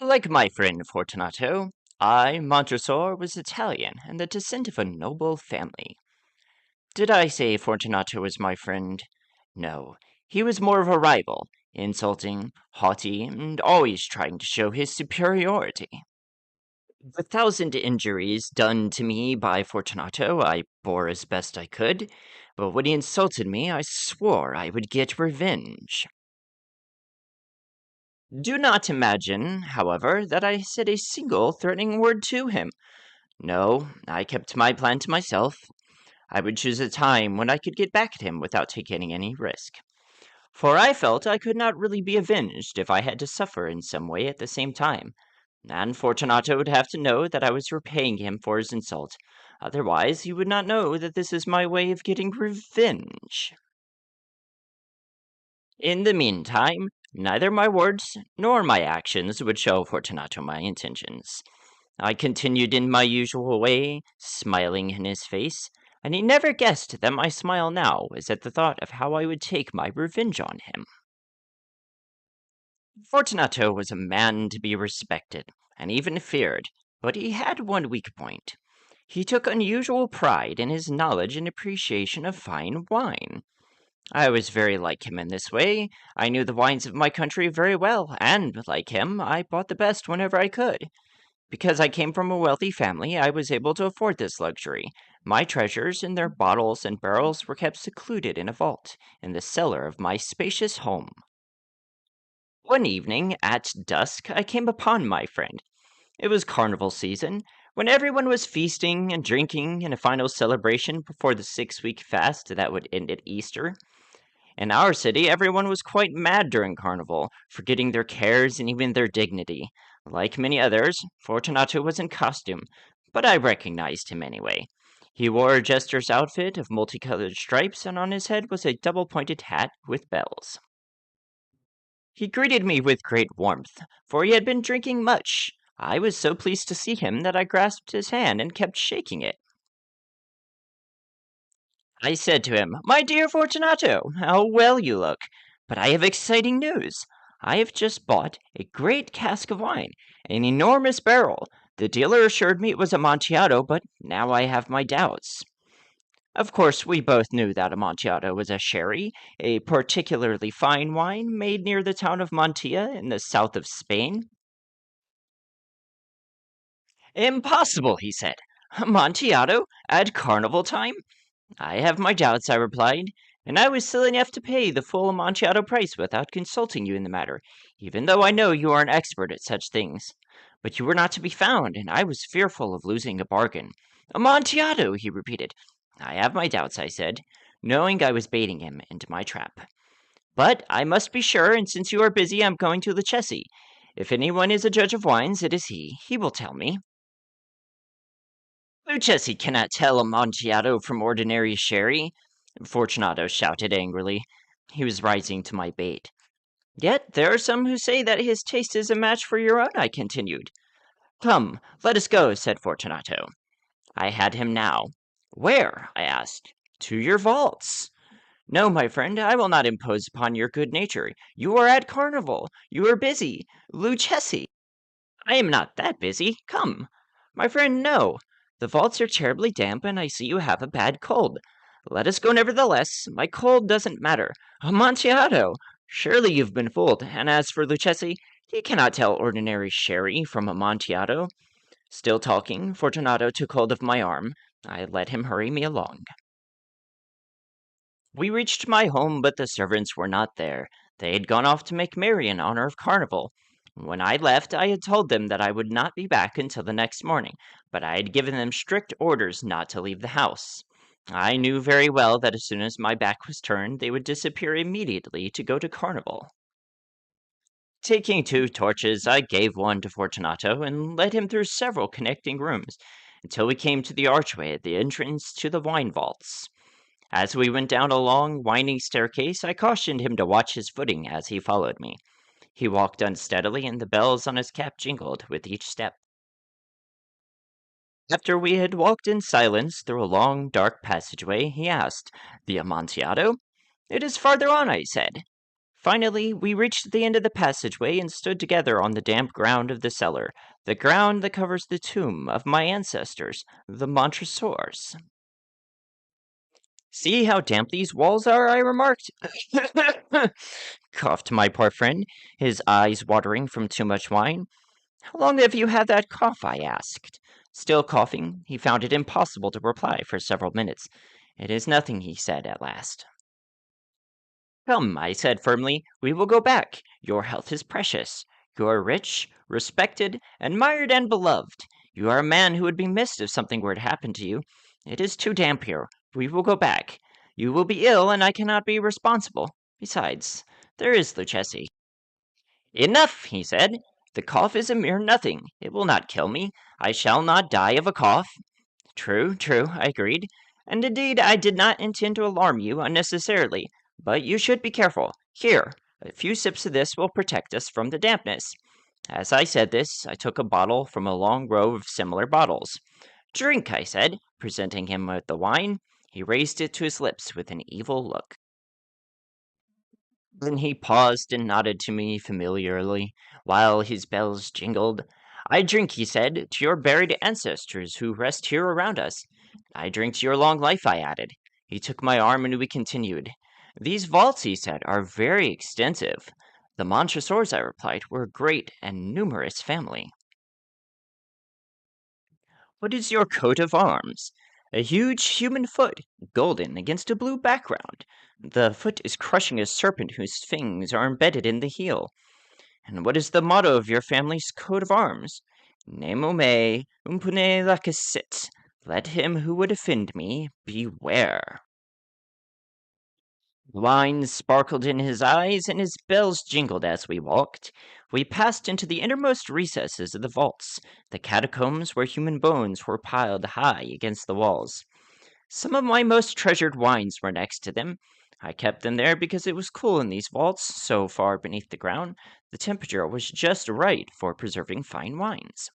Like my friend Fortunato, I, Montresor, was Italian and the descent of a noble family. Did I say Fortunato was my friend? No, he was more of a rival, insulting, haughty, and always trying to show his superiority. The thousand injuries done to me by Fortunato I bore as best I could, but when he insulted me, I swore I would get revenge. Do not imagine, however, that I said a single threatening word to him. No, I kept my plan to myself. I would choose a time when I could get back at him without taking any risk. For I felt I could not really be avenged if I had to suffer in some way at the same time. And Fortunato would have to know that I was repaying him for his insult. Otherwise, he would not know that this is my way of getting revenge. In the meantime, neither my words nor my actions would show Fortunato my intentions. I continued in my usual way, smiling in his face, and he never guessed that my smile now was at the thought of how I would take my revenge on him. Fortunato was a man to be respected, and even feared, but he had one weak point. He took unusual pride in his knowledge and appreciation of fine wine. I was very like him in this way. I knew the wines of my country very well, and, like him, I bought the best whenever I could. Because I came from a wealthy family, I was able to afford this luxury. My treasures in their bottles and barrels were kept secluded in a vault in the cellar of my spacious home. One evening, at dusk, I came upon my friend. It was carnival season, when everyone was feasting and drinking in a final celebration before the 6-week fast that would end at Easter. In our city, everyone was quite mad during Carnival, forgetting their cares and even their dignity. Like many others, Fortunato was in costume, but I recognized him anyway. He wore a jester's outfit of multicolored stripes, and on his head was a double-pointed hat with bells. He greeted me with great warmth, for he had been drinking much. I was so pleased to see him that I grasped his hand and kept shaking it. I said to him, "My dear Fortunato, how well you look! But I have exciting news. I have just bought a great cask of wine, an enormous barrel. The dealer assured me it was Amontillado, but now I have my doubts." Of course, we both knew that Amontillado was a sherry, a particularly fine wine made near the town of Montilla in the south of Spain. "Impossible," he said. "Amontillado? At carnival time? I have my doubts," I replied, "and I was silly enough to pay the full Amontillado price without consulting you in the matter, even though I know you are an expert at such things. But you were not to be found, and I was fearful of losing a bargain." "Amontillado!" he repeated. "I have my doubts," I said, knowing I was baiting him into my trap. "But I must be sure, and since you are busy, I'm going to Lucchesi. If anyone is a judge of wines, it is he. He will tell me." "Lucchesi cannot tell Amontillado from ordinary sherry," Fortunato shouted angrily. He was rising to my bait. "Yet there are some who say that his taste is a match for your own," I continued. "Come, let us go," said Fortunato. I had him now. "Where?" I asked. "To your vaults." "No, my friend, I will not impose upon your good nature. You are at carnival. You are busy. Lucchesi!" "I am not that busy. Come." "My friend, no. The vaults are terribly damp, and I see you have a bad cold. Let us go nevertheless. My cold doesn't matter. Amontillado! Surely you've been fooled. And as for Lucchesi, he cannot tell ordinary sherry from Amontillado." Still talking, Fortunato took hold of my arm. I let him hurry me along. We reached my home, but the servants were not there. They had gone off to make merry in honor of Carnival. When I left, I had told them that I would not be back until the next morning, but I had given them strict orders not to leave the house. I knew very well that as soon as my back was turned, they would disappear immediately to go to Carnival. Taking 2 torches, I gave one to Fortunato and led him through several connecting rooms until we came to the archway at the entrance to the wine vaults. As we went down a long, winding staircase, I cautioned him to watch his footing as he followed me. He walked unsteadily, and the bells on his cap jingled with each step. After we had walked in silence through a long, dark passageway, he asked, "The Amontillado?" "It is farther on," I said. Finally, we reached the end of the passageway and stood together on the damp ground of the cellar, the ground that covers the tomb of my ancestors, the Montresors. See how damp these walls are, I remarked. Coughed my poor friend, his eyes watering from too much wine. How long have you had that cough? I asked. Still coughing, he found it impossible to reply for several minutes. It is nothing, he said at last. Come, I said firmly, we will go back. Your health is precious. You are rich, respected, admired, and beloved. You are a man who would be missed if something were to happen to you. It is too damp here. We will go back. You will be ill, and I cannot be responsible. Besides, there is Lucchesi. Enough, he said. The cough is a mere nothing. It will not kill me. I shall not die of a cough. True, true, I agreed. And indeed, I did not intend to alarm you unnecessarily, but you should be careful. Here, a few sips of this will protect us from the dampness. As I said this, I took a bottle from a long row of similar bottles. Drink, I said, presenting him with the wine. He raised it to his lips with an evil look. Then he paused and nodded to me familiarly, while his bells jingled. I drink, he said, to your buried ancestors who rest here around us. I drink to your long life, I added. He took my arm and we continued. These vaults, he said, are very extensive. The Montresors, I replied, were a great and numerous family. What is your coat of arms? A huge human foot, golden against a blue background. The foot is crushing a serpent whose fangs are embedded in the heel. And what is the motto of your family's coat of arms? Nemo me impune lacessit. Let him who would offend me beware. Wine sparkled in his eyes, and his bells jingled as we walked. We passed into the innermost recesses of the vaults, the catacombs where human bones were piled high against the walls. Some of my most treasured wines were next to them. I kept them there because it was cool in these vaults, so far beneath the ground. The temperature was just right for preserving fine wines.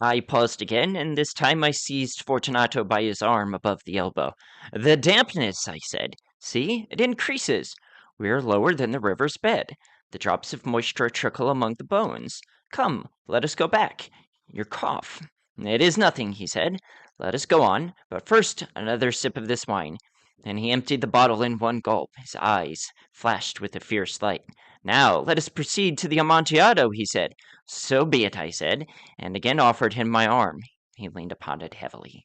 I paused again, and this time I seized Fortunato by his arm above the elbow. The dampness, I said. See, it increases. We are lower than the river's bed. The drops of moisture trickle among the bones. Come, let us go back. Your cough. It is nothing, he said. Let us go on, but first another sip of this wine. And he emptied the bottle in one gulp. His eyes flashed with a fierce light. Now, let us proceed to the Amontillado, he said. So be it, I said, and again offered him my arm. He leaned upon it heavily.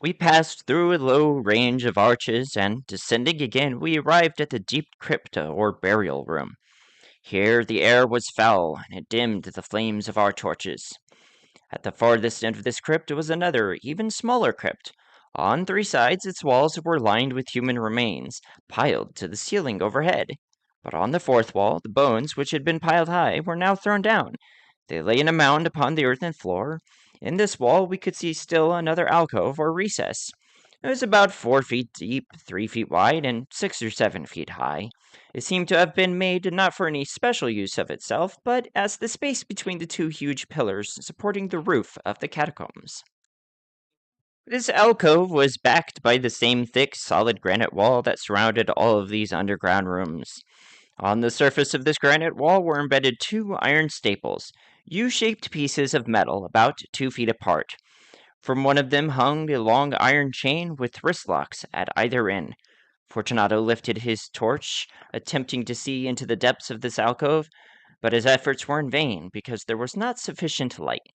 We passed through a low range of arches, and, descending again, we arrived at the deep crypta or burial room. Here the air was foul, and it dimmed the flames of our torches. At the farthest end of this crypt was another, even smaller crypt. On three sides its walls were lined with human remains, piled to the ceiling overhead. But on the fourth wall, the bones, which had been piled high, were now thrown down. They lay in a mound upon the earthen floor. In this wall we could see still another alcove or recess. It was about 4 feet deep, 3 feet wide, and 6 or 7 feet high. It seemed to have been made not for any special use of itself, but as the space between the two huge pillars supporting the roof of the catacombs. This alcove was backed by the same thick, solid granite wall that surrounded all of these underground rooms. On the surface of this granite wall were embedded two iron staples, U-shaped pieces of metal about 2 feet apart. From one of them hung a long iron chain with wrist locks at either end. Fortunato lifted his torch, attempting to see into the depths of this alcove, but his efforts were in vain because there was not sufficient light.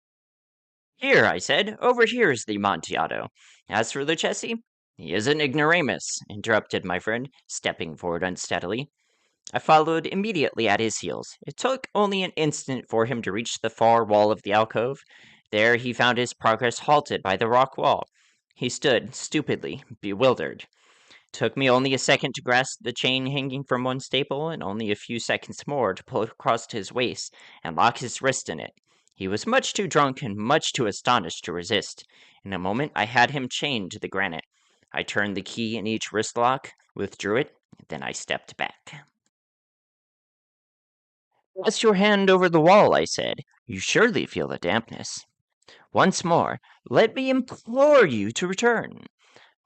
Here, I said, over here is the Amontillado. As for Lucchesi, he is an ignoramus, interrupted my friend, stepping forward unsteadily. I followed immediately at his heels. It took only an instant for him to reach the far wall of the alcove. There he found his progress halted by the rock wall. He stood, stupidly, bewildered. Took me only a second to grasp the chain hanging from one staple, and only a few seconds more to pull it across his waist and lock his wrist in it. He was much too drunk and much too astonished to resist. In a moment I had him chained to the granite. I turned the key in each wrist lock, withdrew it, then I stepped back. Pass your hand over the wall, I said. You surely feel the dampness. Once more, let me implore you to return.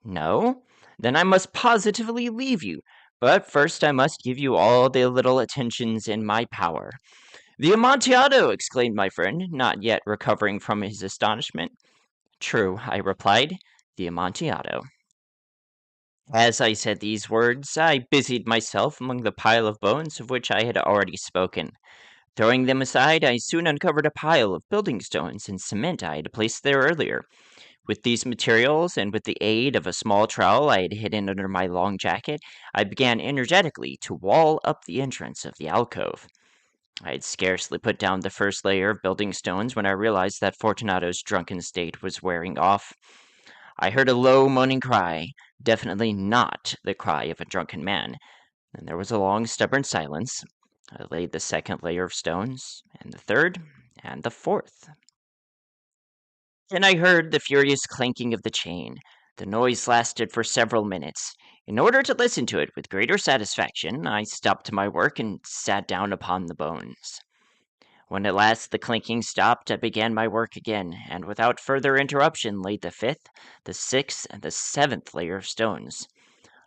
No? Then I must positively leave you. But first I must give you all the little attentions in my power. The Amontillado! Exclaimed my friend, not yet recovering from his astonishment. True, I replied, the Amontillado. As I said these words, I busied myself among the pile of bones of which I had already spoken. Throwing them aside, I soon uncovered a pile of building stones and cement I had placed there earlier. With these materials, and with the aid of a small trowel I had hidden under my long jacket, I began energetically to wall up the entrance of the alcove. I had scarcely put down the first layer of building stones when I realized that Fortunato's drunken state was wearing off. I heard a low moaning cry, definitely not the cry of a drunken man. Then there was a long, stubborn silence. I laid the second layer of stones, and the third, and the fourth. Then I heard the furious clanking of the chain. The noise lasted for several minutes. In order to listen to it with greater satisfaction, I stopped my work and sat down upon the bones. When at last the clinking stopped, I began my work again, and without further interruption laid the fifth, the sixth, and the seventh layer of stones.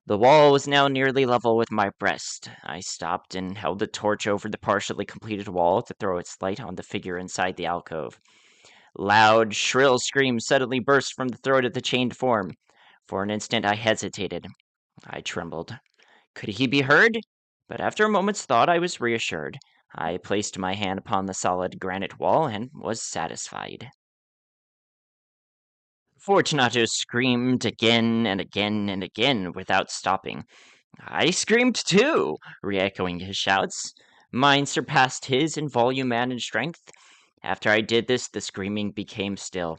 The wall was now nearly level with my breast. I stopped and held the torch over the partially completed wall to throw its light on the figure inside the alcove. Loud, shrill screams suddenly burst from the throat of the chained form. For an instant I hesitated. I trembled. Could he be heard? But after a moment's thought I was reassured. I placed my hand upon the solid granite wall and was satisfied. Fortunato screamed again and again and again without stopping. I screamed too, re-echoing his shouts. Mine surpassed his in volume and in strength. After I did this, the screaming became still.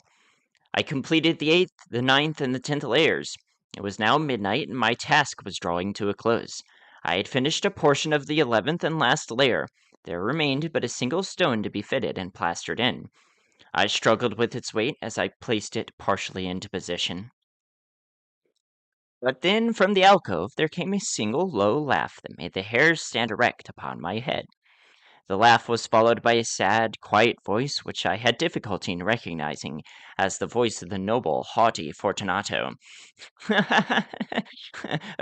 I completed the eighth, the ninth, and the 10th layers. It was now midnight, and my task was drawing to a close. I had finished a portion of the 11th and last layer. There remained but a single stone to be fitted and plastered in. I struggled with its weight as I placed it partially into position. But then from the alcove there came a single low laugh that made the hairs stand erect upon my head. The laugh was followed by a sad, quiet voice which I had difficulty in recognizing as the voice of the noble, haughty Fortunato. "A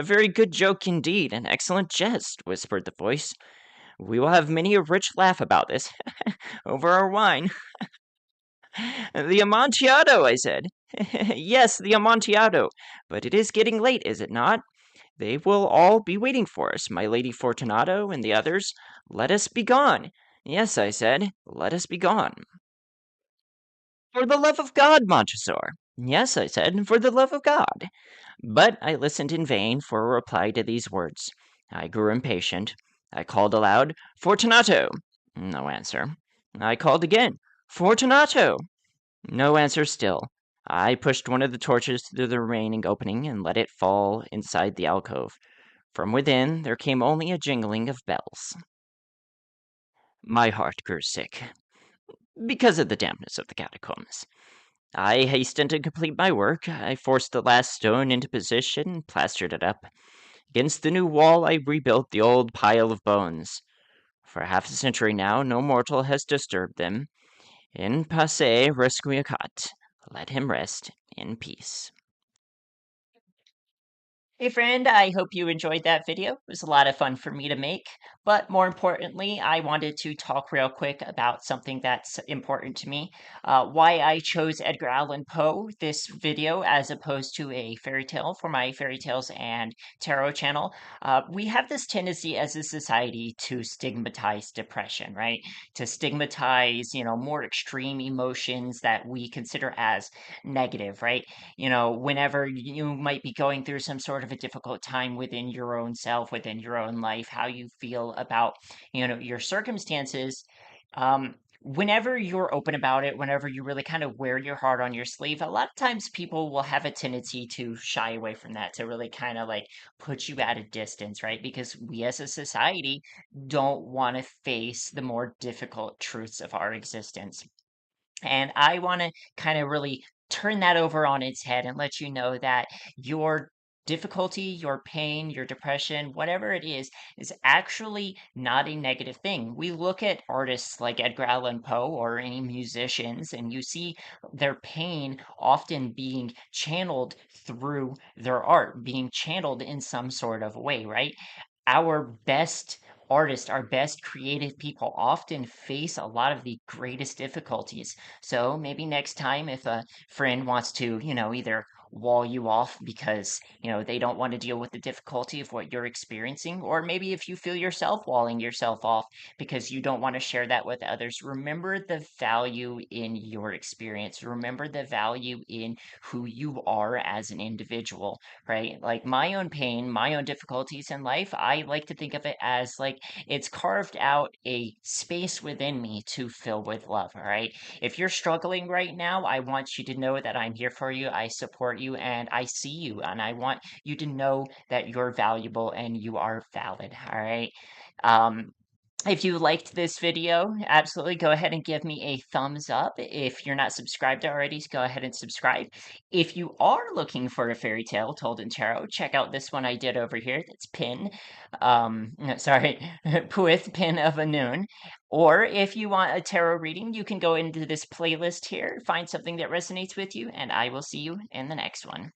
very good joke indeed, an excellent jest," whispered the voice. "We will have many a rich laugh about this, over our wine." "The Amontillado," I said. "Yes, the Amontillado. But it is getting late, is it not? They will all be waiting for us, my Lady Fortunato and the others. Let us be gone." "Yes," I said, "let us be gone." "For the love of God, Montresor." "Yes," I said, "for the love of God." But I listened in vain for a reply to these words. I grew impatient. I called aloud, "Fortunato!" No answer. I called again, "Fortunato!" No answer still. I pushed one of the torches through the remaining opening and let it fall inside the alcove. From within there came only a jingling of bells. My heart grew sick, because of the dampness of the catacombs. I hastened to complete my work. I forced the last stone into position and plastered it up. Against the new wall I rebuilt the old pile of bones. For half a century now no mortal has disturbed them. In pace requiescat. Let him rest in peace. Hey friend, I hope you enjoyed that video. It was a lot of fun for me to make, but more importantly, I wanted to talk real quick about something that's important to me. Why I chose Edgar Allan Poe this video as opposed to a fairy tale for my fairy tales and tarot channel. We have this tendency as a society to stigmatize depression, right? To stigmatize, more extreme emotions that we consider as negative, right? Whenever you might be going through some sort of a difficult time within your own self, within your own life, how you feel about, your circumstances. Whenever you're open about it, whenever you really kind of wear your heart on your sleeve, a lot of times people will have a tendency to shy away from that, to really kind of like put you at a distance, right? Because we as a society don't want to face the more difficult truths of our existence. And I want to kind of really turn that over on its head and let you know that your difficulty, your pain, your depression, whatever it is actually not a negative thing. We look at artists like Edgar Allan Poe or any musicians, and you see their pain often being channeled through their art, being channeled in some sort of way, right? Our best artists, our best creative people often face a lot of the greatest difficulties. So maybe next time, if a friend wants to, either wall you off because, they don't want to deal with the difficulty of what you're experiencing, or maybe if you feel yourself walling yourself off because you don't want to share that with others, remember the value in your experience. Remember the value in who you are as an individual, right? Like my own pain, my own difficulties in life, I like to think of it as like it's carved out a space within me to fill with love, all right? If you're struggling right now, I want you to know that I'm here for you, I support you, and I see you, and I want you to know that you're valuable and you are valid, all right? Um, if you liked this video, absolutely go ahead and give me a thumbs up. If you're not subscribed already, go ahead and subscribe. If you are looking for a fairy tale told in tarot, check out this one I did over here. That's Pin. No, sorry, Puith Pin of a Noon. Or if you want a tarot reading, you can go into this playlist here, find something that resonates with you, and I will see you in the next one.